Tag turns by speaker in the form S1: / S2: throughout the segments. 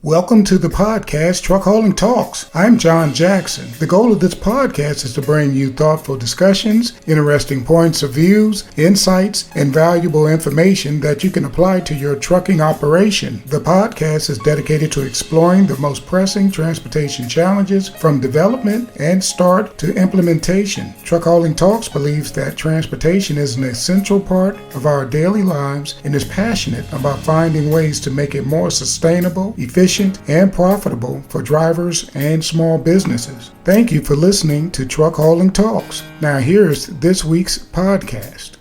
S1: Welcome to the podcast, Truck Hauling Talks. I'm John Jackson. The goal of this podcast is to bring you thoughtful discussions, interesting points of views, insights, and valuable information that you can apply to your trucking operation. The podcast is dedicated to exploring the most pressing transportation challenges from development and start to implementation. Truck Hauling Talks believes that transportation is an essential part of our daily lives and is passionate about finding ways to make it more sustainable, efficient, and profitable for drivers and small businesses. Thank you for listening to Truck Hauling Talks. Now here's this week's podcast.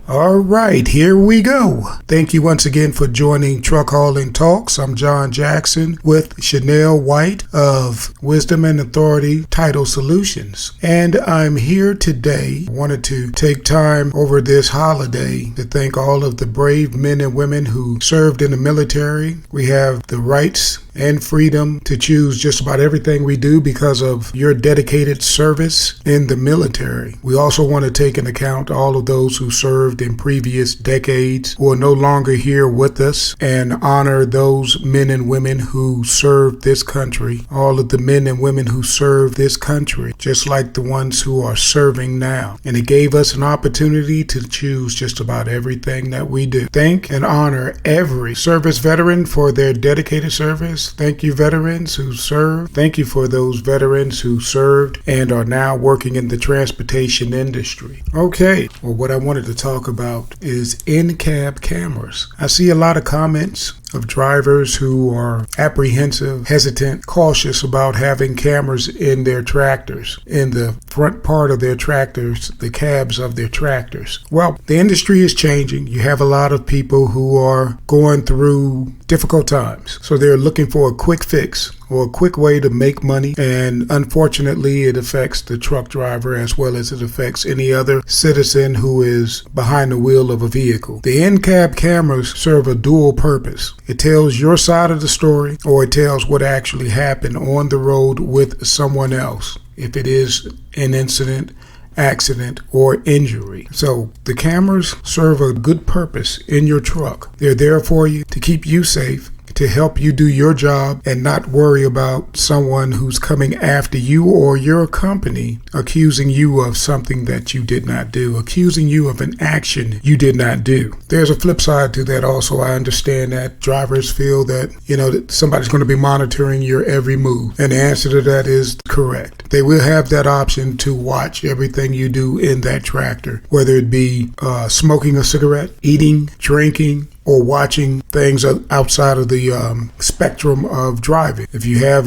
S1: All right, here we go. Thank you once again for joining Truck Hauling Talks. I'm John Jackson with Chanel White of Wisdom and Authority Title Solutions. And I'm here today. I wanted to take time over this holiday to thank all of the brave men and women who served in the military. We have the rights and freedom to choose just about everything we do because of your dedicated service in the military. We also want to take into account all of those who served in previous decades who are no longer here with us and honor those men and women who served this country, all of the men and women who served this country, just like the ones who are serving now. And it gave us an opportunity to choose just about everything that we do. Thank and honor every service veteran for their dedicated service. Thank you, veterans who served. Thank you for those veterans who served and are now working in the transportation industry. Okay, well, what I wanted to talk about is in-cab cameras. I see a lot of comments of drivers who are apprehensive, hesitant, cautious about having cameras in their tractors, in the front part of their tractors, the cabs of their tractors. Well, the industry is changing. You have a lot of people who are going through difficult times. So they're looking for a quick fix or a quick way to make money. And unfortunately, it affects the truck driver as well as it affects any other citizen who is behind the wheel of a vehicle. The in-cab cameras serve a dual purpose. It tells your side of the story, or it tells what actually happened on the road with someone else, if it is an incident, accident, or injury. So the cameras serve a good purpose in your truck. They're there for you to keep you safe, to help you do your job and not worry about someone who's coming after you or your company, accusing you of something that you did not do, accusing you of an action you did not do. There's a flip side to that also. I understand that drivers feel that, that somebody's going to be monitoring your every move. And the answer to that is correct. They will have that option to watch everything you do in that tractor, whether it be smoking a cigarette, eating, drinking, or watching things outside of the spectrum of driving. If you have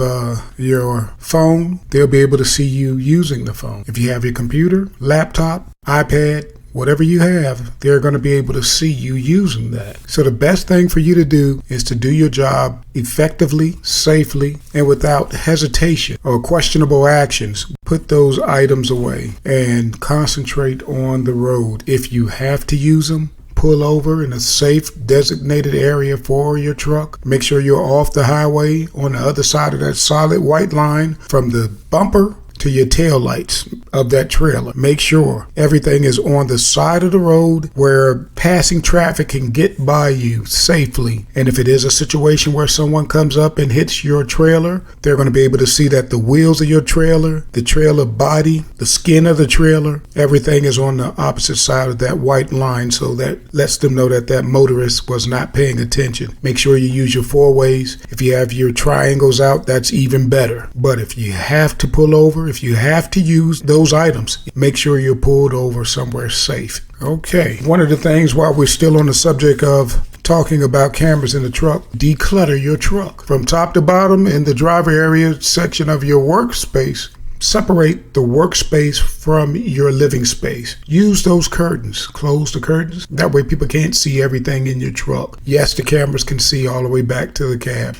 S1: your phone, they'll be able to see you using the phone. If you have your computer, laptop, iPad, whatever you have, they're going to be able to see you using that. So the best thing for you to do is to do your job effectively, safely, and without hesitation or questionable actions. Put those items away and concentrate on the road. If you have to use them, pull over in a safe designated area for your truck. Make sure you're off the highway on the other side of that solid white line from the bumper to your tail lights of that trailer. Make sure everything is on the side of the road where passing traffic can get by you safely. And if it is a situation where someone comes up and hits your trailer, they're going to be able to see that the wheels of your trailer, the trailer body, the skin of the trailer, everything is on the opposite side of that white line. So that lets them know that that motorist was not paying attention. Make sure you use your four ways. If you have your triangles out, that's even better. But if you have to pull over, if you have to use those items, make sure you're pulled over somewhere safe. Okay, one of the things while we're still on the subject of talking about cameras in the truck, declutter your truck. From top to bottom in the driver area section of your workspace, separate the workspace from your living space. Use those curtains. Close the curtains. That way people can't see everything in your truck. Yes, the cameras can see all the way back to the cab.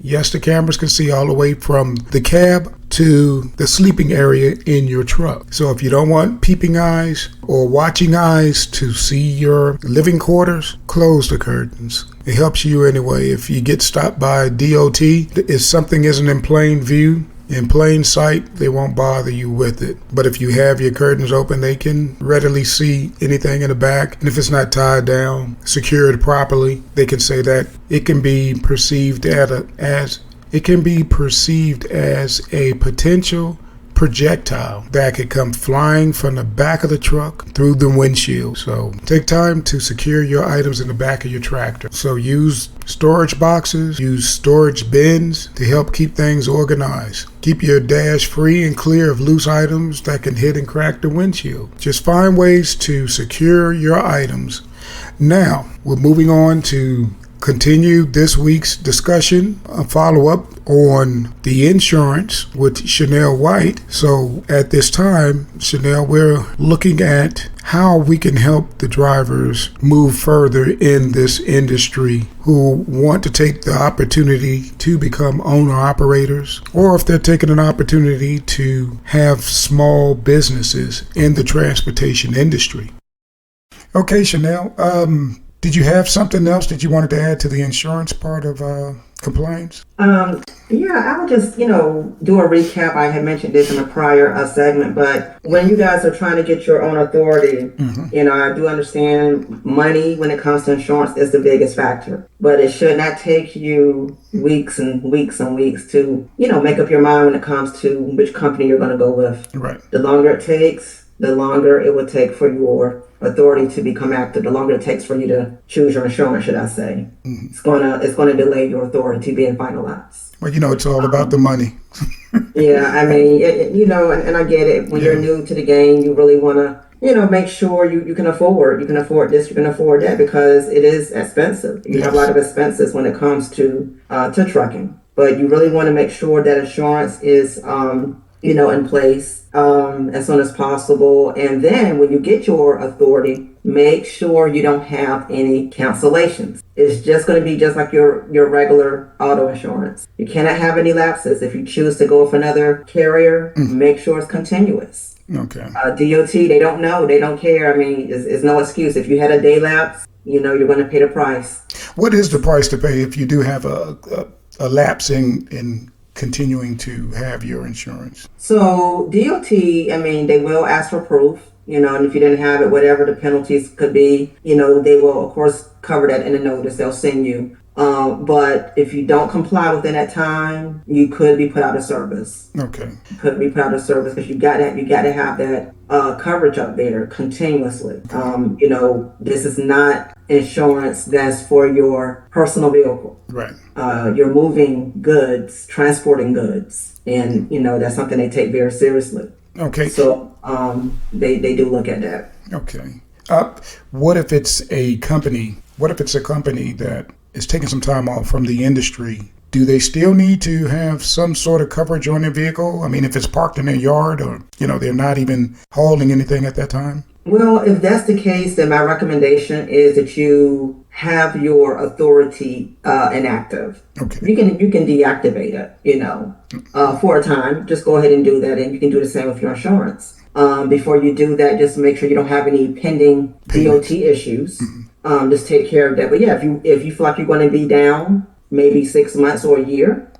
S1: Yes, the cameras can see all the way from the cab to the sleeping area in your truck. So if you don't want peeping eyes or watching eyes to see your living quarters, close the curtains. It helps you anyway. If you get stopped by DOT, if something isn't in plain view, in plain sight. They won't bother you with it. But if you have your curtains open, they can readily see anything in the back. And if it's not tied down, secured properly, they can say that it can be perceived as a potential projectile that could come flying from the back of the truck through the windshield. So take time to secure your items in the back of your tractor. So use storage boxes, use storage bins to help keep things organized. Keep your dash free and clear of loose items that can hit and crack the windshield. Just find ways to secure your items. Now, we're moving on to continue this week's discussion, a follow-up on the insurance with Chanel White. So at this time, Chanel, we're looking at how we can help the drivers move further in this industry who want to take the opportunity to become owner-operators, or if they're taking an opportunity to have small businesses in the transportation industry. Okay, Chanel, did you have something else that you wanted to add to the insurance part of compliance?
S2: Yeah, I would just, do a recap. I had mentioned this in a prior segment, but when you guys are trying to get your own authority, I do understand money when it comes to insurance is the biggest factor, but it should not take you weeks and weeks and weeks to, make up your mind when it comes to which company you're going to go with.
S1: Right.
S2: The longer it takes, the longer it would take for your authority to become active, the longer it takes for you to choose your insurance, should I say. It's gonna delay your authority being finalized.
S1: Well, it's all about the money.
S2: Yeah, I mean, and I get it. When you're new to the game, you really want to, make sure you can afford. You can afford this, you can afford that, because it is expensive. You have a lot of expenses when it comes to trucking. But you really want to make sure that insurance is, in place as soon as possible. And then when you get your authority, make sure you don't have any cancellations. It's just going to be just like your regular auto insurance. You cannot have any lapses. If you choose to go with another carrier, make sure it's continuous.
S1: Okay.
S2: DOT, they don't know. They don't care. I mean, it's no excuse. If you had a day lapse, you're going to pay the price.
S1: What is the price to pay if you do have a lapse in continuing to have your insurance?
S2: So DOT, they will ask for proof, and if you didn't have it, whatever the penalties could be, they will, of course, cover that in a notice they'll send you. But if you don't comply within that time, you could be put out of service.
S1: Okay.
S2: You could be put out of service because you got to have that coverage up there continuously. This is not insurance that's for your personal vehicle.
S1: Right.
S2: You're moving goods, transporting goods, and that's something they take very seriously.
S1: Okay.
S2: So they do look at that.
S1: Okay. What if it's a company? What if it's a company that is taking some time off from the industry? Do they still need to have some sort of coverage on their vehicle? I mean, if it's parked in their yard, or they're not even hauling anything at that time?
S2: Well, if that's the case, then my recommendation is that you have your authority inactive.
S1: Okay.
S2: You can deactivate it, for a time. Just go ahead and do that, and you can do the same with your insurance. Before you do that, just make sure you don't have any pending DOT issues. Just take care of that. But yeah, if you feel like you're going to be down maybe 6 months or a year,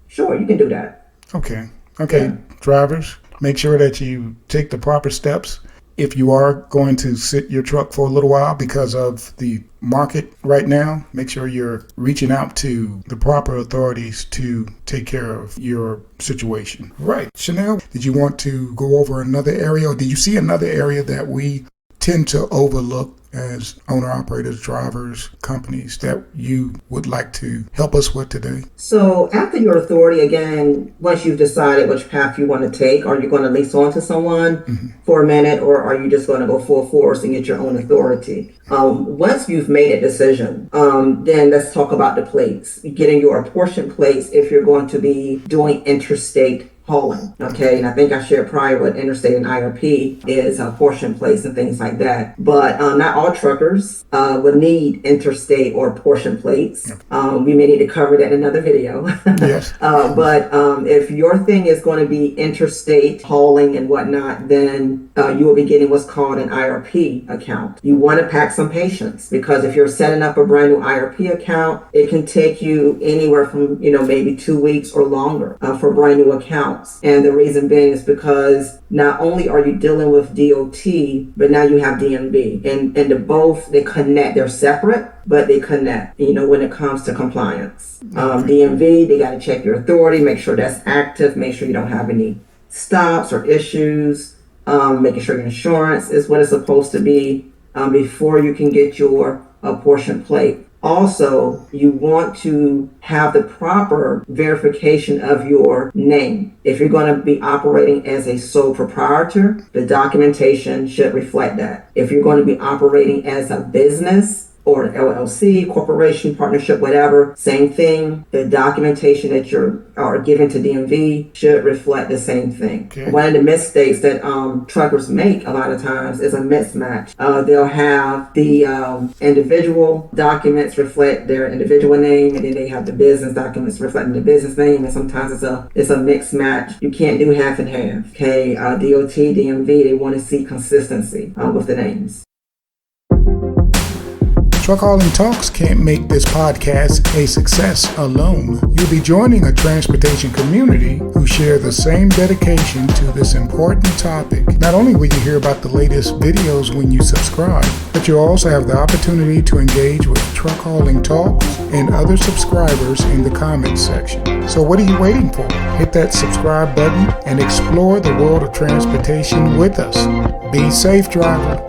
S2: sure, you can do that.
S1: Okay. Yeah. Drivers, make sure that you take the proper steps. If you are going to sit your truck for a little while because of the market right now, make sure you're reaching out to the proper authorities to take care of your situation. Right. Chanel, did you want to go over another area, or did you see another area that we tend to overlook as owner-operators, drivers, companies that you would like to help us with today?
S2: So after your authority, again, once you've decided which path you want to take, are you going to lease on to someone for a minute, or are you just going to go full force and get your own authority? Once you've made a decision, then let's talk about the plates. Getting your apportioned plates if you're going to be doing interstate hauling. Okay, and I think I shared prior what interstate and IRP is, portion plates and things like that. But not all truckers would need interstate or portion plates. We may need to cover that in another video.
S1: Yes.
S2: But if your thing is going to be interstate hauling and whatnot, then you will be getting what's called an IRP account. You want to pack some patience, because if you're setting up a brand new IRP account, it can take you anywhere from maybe 2 weeks or longer for brand new accounts. And the reason being is because not only are you dealing with DOT, but now you have DMV, and they connect. They're separate, but they connect. When it comes to compliance, DMV, they got to check your authority, make sure that's active, make sure you don't have any stops or issues, making sure your insurance is what it's supposed to be before you can get your portion plate. Also, you want to have the proper verification of your name. If you're going to be operating as a sole proprietor, the documentation should reflect that. If you're going to be operating as a business or an LLC, corporation, partnership, whatever, same thing. The documentation that you're given to DMV should reflect the same thing. Okay. One of the mistakes that truckers make a lot of times is a mismatch. They'll have the individual documents reflect their individual name, and then they have the business documents reflecting the business name, and sometimes it's a mixed match. You can't do half and half. Okay, DOT, DMV, they want to see consistency with the names.
S1: Truck Hauling Talks can't make this podcast a success alone. You'll be joining a transportation community who share the same dedication to this important topic. Not only will you hear about the latest videos when you subscribe, but you'll also have the opportunity to engage with Truck Hauling Talks and other subscribers in the comments section. So what are you waiting for? Hit that subscribe button and explore the world of transportation with us. Be safe, driver.